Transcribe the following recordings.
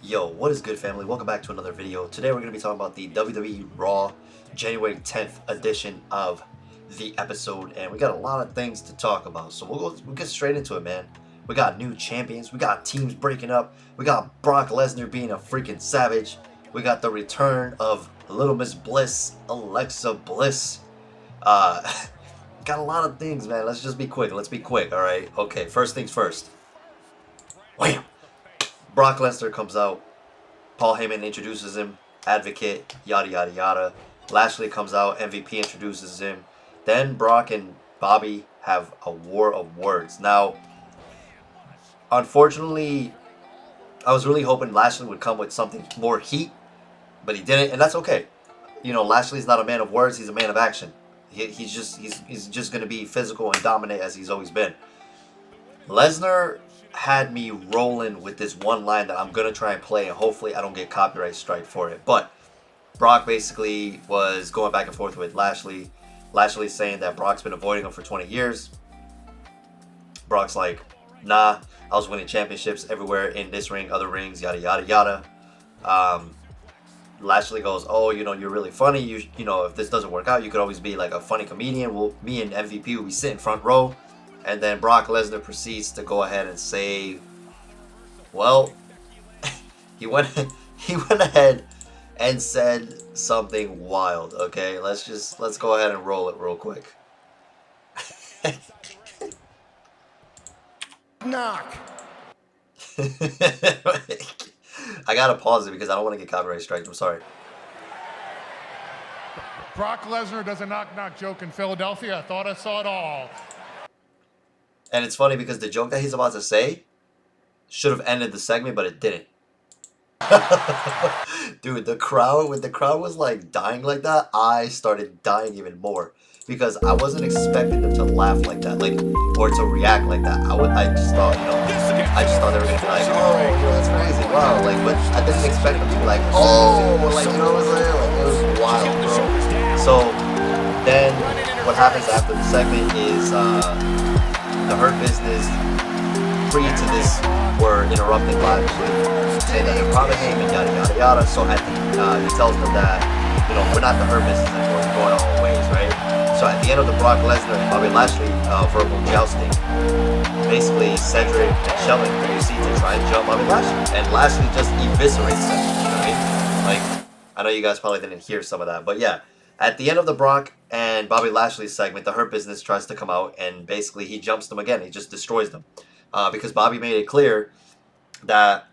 Yo, what is good, family? Welcome back to another video. Today we're going to be talking about the WWE Raw January 10th edition of the episode, and we got a lot of things to talk about. So we'll get straight into it, man. We got new champions, we got teams breaking up, we got Brock Lesnar being a freaking savage, we got the return of Little Miss Bliss, Alexa Bliss. Uh, got a lot of things, man. Let's just be quick. Let's be quick, all right? Okay, first things first. Wham! Brock Lesnar comes out. Paul Heyman introduces him, advocate, yada yada yada. Lashley comes out, MVP introduces him. Then Brock and Bobby have a war of words. Now, unfortunately, I was really hoping Lashley would come with something more heat, but he didn't, and that's okay. You know, Lashley's not a man of words; he's a man of action. He's just gonna be physical and dominate as he's always been. Lesnar had me rolling with this one line that I'm gonna try and play, and hopefully I don't get copyright strike for it. But Brock basically was going back and forth with Lashley. Lashley's saying that Brock's been avoiding him for 20 years. Brock's like, nah, I was winning championships everywhere in this ring, other rings, yada yada yada. Lashley goes, oh, you know, you're really funny. You know, if this doesn't work out, you could always be like a funny comedian. Me and MVP will be sitting front row. And then Brock Lesnar proceeds to go ahead and say, well, he went ahead and said something wild. Okay, let's go ahead and roll it real quick. Knock. I gotta pause it because I don't want to get copyright striked. I'm sorry. Brock Lesnar does a knock-knock joke in Philadelphia. I thought I saw it all. And it's funny because the joke that he's about to say should have ended the segment, but it didn't. Dude, the crowd was like dying like that, I started dying even more because I wasn't expecting them to laugh like that, like, or to react like that. I just thought, you know, I just thought they were gonna be like, oh, that's crazy, wow, like, but I didn't expect them to be like, oh, like, you know what I'm saying? Like, it was wild, bro. So then what happens after the segment is the Hurt Business, pre to this, were interrupting Lashley, saying that they're probably Heyman, yada yada yada. So at the, he tells them that, you know, we're not the Hurt Business anymore, we're going our own ways, right? So at the end of the Brock Lesnar and Bobby Lashley verbal jousting, basically Cedric and Shelton proceed to try and jump Bobby Lashley, and Lashley just eviscerates them. You know what I mean? Like, I know you guys probably didn't hear some of that, but yeah. At the end of the Brock and Bobby Lashley segment, the Hurt Business tries to come out, and basically he jumps them again. He just destroys them. Because Bobby made it clear that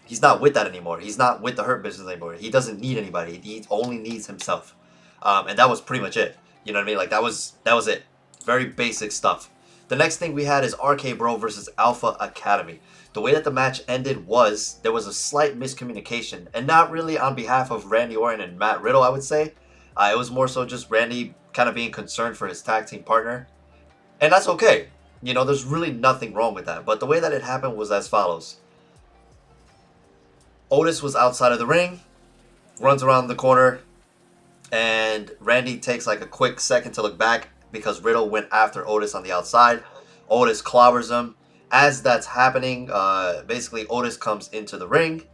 he's not with that anymore. He's not with the Hurt Business anymore. He doesn't need anybody. He only needs himself. And that was pretty much it. You know what I mean? Like, that was it. Very basic stuff. The next thing we had is RK Bro versus Alpha Academy. The way that the match ended was there was a slight miscommunication, and not really on behalf of Randy Orton and Matt Riddle, I would say. It was more so just Randy kind of being concerned for his tag team partner. And that's okay. You know, there's really nothing wrong with that. But the way that it happened was as follows. Otis was outside of the ring, runs around the corner, and Randy takes like a quick second to look back because Riddle went after Otis on the outside. Otis clobbers him. As that's happening, basically Otis comes into the ring,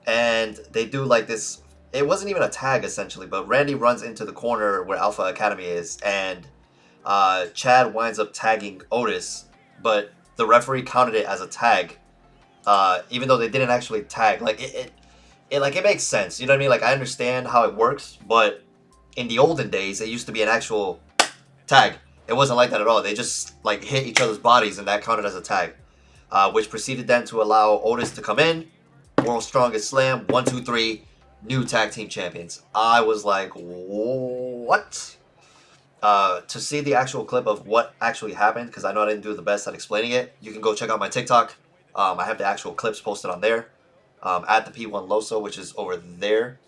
and they do like this. It wasn't even a tag, essentially, but Randy runs into the corner where Alpha Academy is, and Chad winds up tagging Otis, but the referee counted it as a tag, even though they didn't actually tag. Like, it makes sense, you know what I mean? Like, I understand how it works, but in the olden days, it used to be an actual tag. It wasn't like that at all. They just, like, hit each other's bodies, and that counted as a tag, which proceeded then to allow Otis to come in. World's Strongest Slam, 1, 2, 3. New tag team champions. I was like, what? To see the actual clip of what actually happened, because I know I didn't do the best at explaining it, you can go check out my TikTok. I have the actual clips posted on there. At the P1 Loso, which is over there.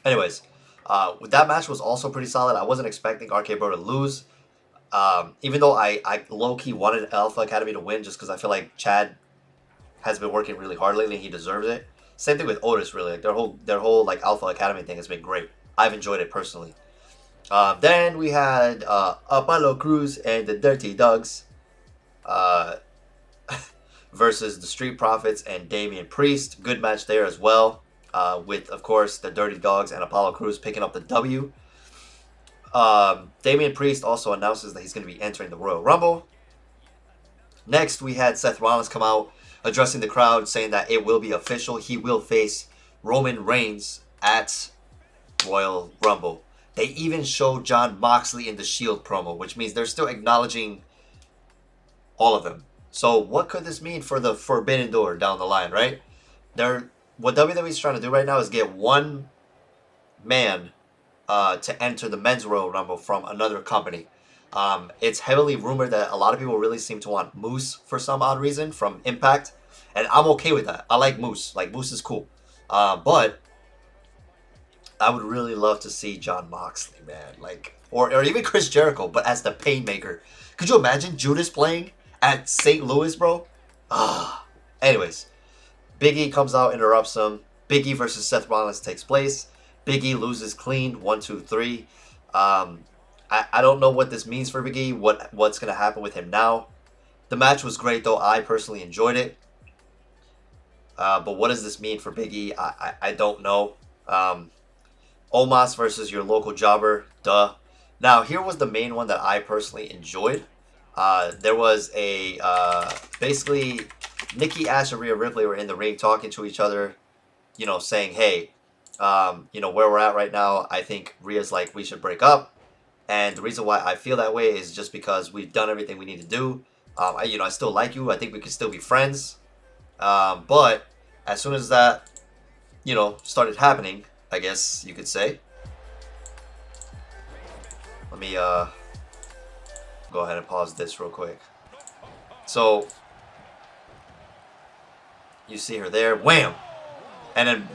Anyways, that match was also pretty solid. I wasn't expecting RK Bro to lose. Even though I low-key wanted Alpha Academy to win just because I feel like Chad has been working really hard lately and he deserves it. Same thing with Otis, really. Like, their whole like Alpha Academy thing has been great. I've enjoyed it personally. Then we had Apollo Crews and the Dirty Dogs versus the Street Profits and Damian Priest. Good match there as well, with, of course, the Dirty Dogs and Apollo Crews picking up the W. Damian Priest also announces that he's going to be entering the Royal Rumble. Next, we had Seth Rollins come out addressing the crowd, saying that it will be official. He will face Roman Reigns at Royal Rumble. They even showed Jon Moxley in the Shield promo, which means they're still acknowledging all of them. So what could this mean for the Forbidden Door down the line, right? What WWE's trying to do right now is get one man to enter the men's Royal Rumble from another company. It's heavily rumored that a lot of people really seem to want Moose for some odd reason from Impact, and I'm okay with that. I like Moose. Like, Moose is cool. But I would really love to see Jon Moxley, man. Like, or even Chris Jericho, but as the Painmaker. Could you imagine Judas playing at St. Louis, bro? Anyways, Big E comes out, interrupts him. Big E versus Seth Rollins takes place. Big E loses clean, 1, 2, 3. I don't know what this means for Big E, what's going to happen with him now. The match was great, though. I personally enjoyed it. But what does this mean for Big E? I don't know. Omos versus your local jobber, duh. Now, here was the main one that I personally enjoyed. There was a, basically, Nikki Ash and Rhea Ripley were in the ring talking to each other, saying, hey, where we're at right now, I think Rhea's like, we should break up. And the reason why I feel that way is just because we've done everything we need to do. I still like you. I think we can still be friends. But as soon as that, started happening, I guess you could say. Let me go ahead and pause this real quick. So you see her there, wham! And then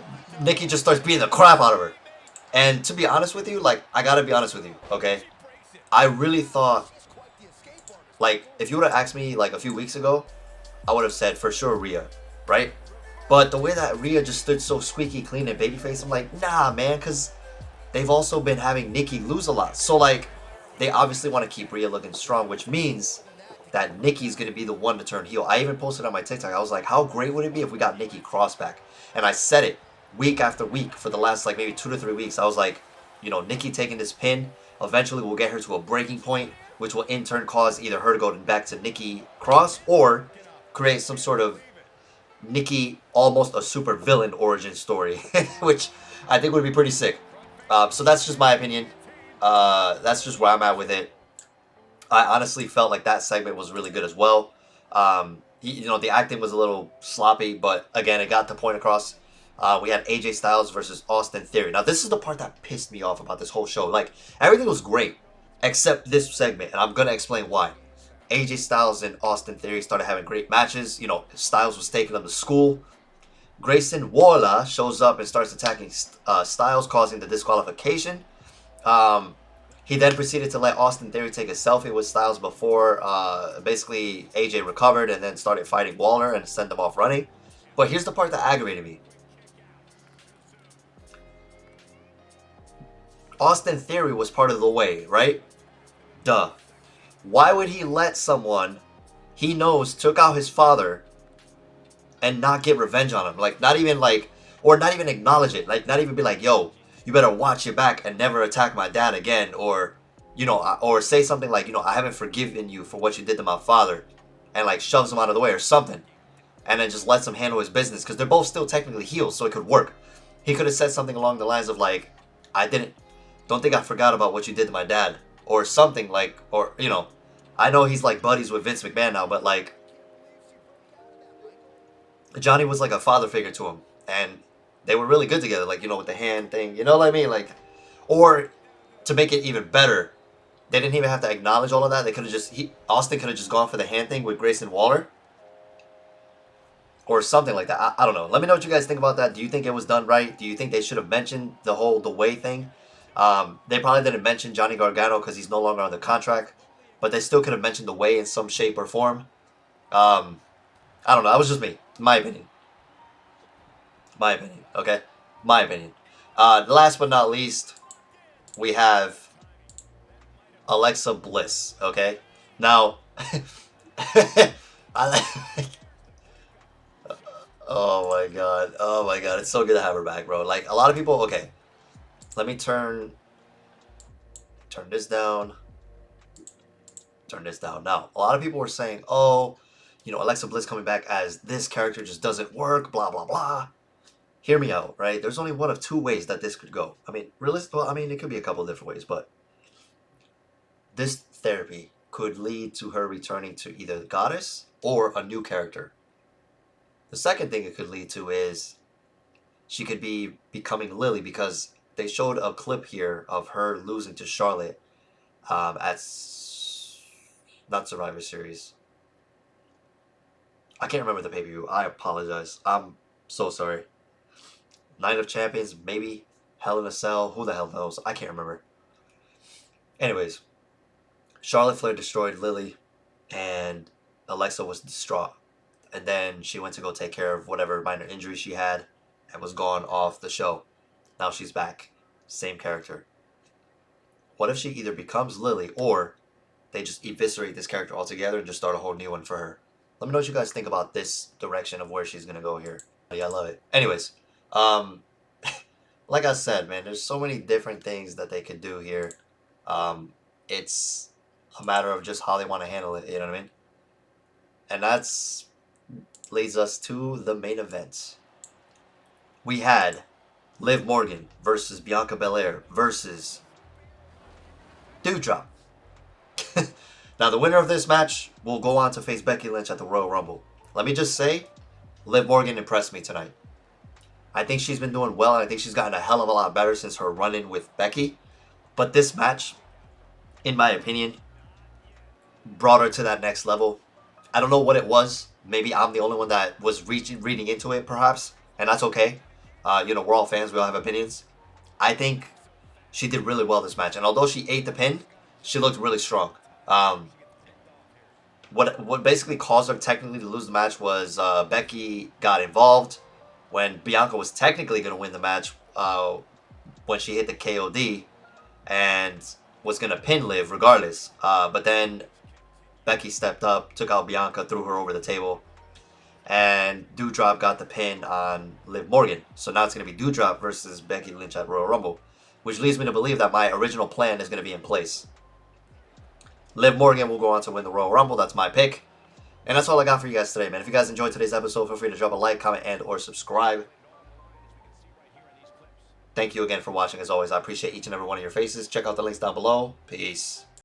Nikki just starts beating the crap out of her. And to be honest with you, like, I gotta be honest with you, okay? I really thought, like, if you would have asked me, like, a few weeks ago, I would have said, for sure, Rhea, right? But the way that Rhea just stood so squeaky clean and babyface, I'm like, nah, man, because they've also been having Nikki lose a lot. So, like, they obviously want to keep Rhea looking strong, which means that Nikki's going to be the one to turn heel. I even posted on my TikTok, I was like, how great would it be if we got Nikki Cross back? And I said it week after week for the last, like, maybe 2 to 3 weeks. I was like, Nikki taking this pin, eventually we'll get her to a breaking point, which will in turn cause either her to go back to Nikki Cross or create some sort of Nikki almost a super villain origin story, which I think would be pretty sick. So that's just my opinion. That's just where I'm at with it. I honestly felt like that segment was really good as well. The acting was a little sloppy, but again, it got the point across. We had AJ Styles versus Austin Theory. Now, this is the part that pissed me off about this whole show. Like, everything was great, except this segment, and I'm going to explain why. AJ Styles and Austin Theory started having great matches. Styles was taking them to school. Grayson Waller shows up and starts attacking Styles, causing the disqualification. He then proceeded to let Austin Theory take a selfie with Styles before basically AJ recovered and then started fighting Waller and sent them off running. But here's the part that aggravated me. Austin Theory was part of the way, right? Duh. Why would he let someone he knows took out his father and not get revenge on him? Like, not even acknowledge it. Like, not even be like, yo, you better watch your back and never attack my dad again. Or, or say something like, I haven't forgiven you for what you did to my father. And, like, shoves him out of the way or something. And then just lets him handle his business. Because they're both still technically heels, so it could work. He could have said something along the lines of, like, don't think I forgot about what you did to my dad. Or something like, or, I know he's like buddies with Vince McMahon now, but like, Johnny was like a father figure to him. And they were really good together, like, with the hand thing, you know what I mean? Like, or to make it even better, they didn't even have to acknowledge all of that. They could have Austin could have just gone for the hand thing with Grayson Waller. Or something like that. I don't know. Let me know what you guys think about that. Do you think it was done right? Do you think they should have mentioned the way thing? They probably didn't mention Johnny Gargano because he's no longer on the contract, but they still could have mentioned the way in some shape or form. I don't know. That was just me. My opinion. Okay? My opinion. Last but not least, we have Alexa Bliss. Okay? Now, Oh my god. Oh my god. It's so good to have her back, bro. Like a lot of people. Okay, let me turn this down. Turn this down. Now, a lot of people were saying, "Oh, Alexa Bliss coming back as this character just doesn't work." Blah blah blah. Hear me out, right? There's only one of two ways that this could go. I mean, well, I mean, it could be a couple of different ways, but this therapy could lead to her returning to either the goddess or a new character. The second thing it could lead to is she could be becoming Lily, because they showed a clip here of her losing to Charlotte not Survivor Series. I can't remember the pay-per-view. I apologize. I'm so sorry. Night of Champions, maybe. Hell in a Cell. Who the hell knows? I can't remember. Anyways, Charlotte Flair destroyed Lily, and Alexa was distraught. And then she went to go take care of whatever minor injury she had and was gone off the show. Now she's back. Same character. What if she either becomes Lily or they just eviscerate this character altogether and just start a whole new one for her? Let me know what you guys think about this direction of where she's going to go here. Yeah, I love it. Anyways, like I said, man, there's so many different things that they could do here. It's a matter of just how they want to handle it, you know what I mean? And that's leads us to the main event. We had Liv Morgan versus Bianca Belair versus Doudrop. Now, the winner of this match will go on to face Becky Lynch at the Royal Rumble. Let me just say, Liv Morgan impressed me tonight. I think she's been doing well, and I think she's gotten a hell of a lot better since her run-in with Becky. But this match, in my opinion, brought her to that next level. I don't know what it was. Maybe I'm the only one that was reading into it, perhaps, and that's okay. We're all fans. We all have opinions. I think she did really well this match, and although she ate the pin, she looked really strong. What basically caused her technically to lose the match was Becky got involved when Bianca was technically going to win the match when she hit the KOD and was going to pin Liv regardless. But then Becky stepped up, took out Bianca, threw her over the table, and Doudrop got the pin on Liv Morgan. So now it's going to be Doudrop versus Becky Lynch at Royal Rumble, which leads me to believe that my original plan is going to be in place. Liv Morgan will go on to win the Royal Rumble. That's my pick. And that's all I got for you guys today, man. If you guys enjoyed today's episode, feel free to drop a like, comment, and or subscribe. Thank you again for watching. As always, I appreciate each and every one of your faces. Check out the links down below. Peace.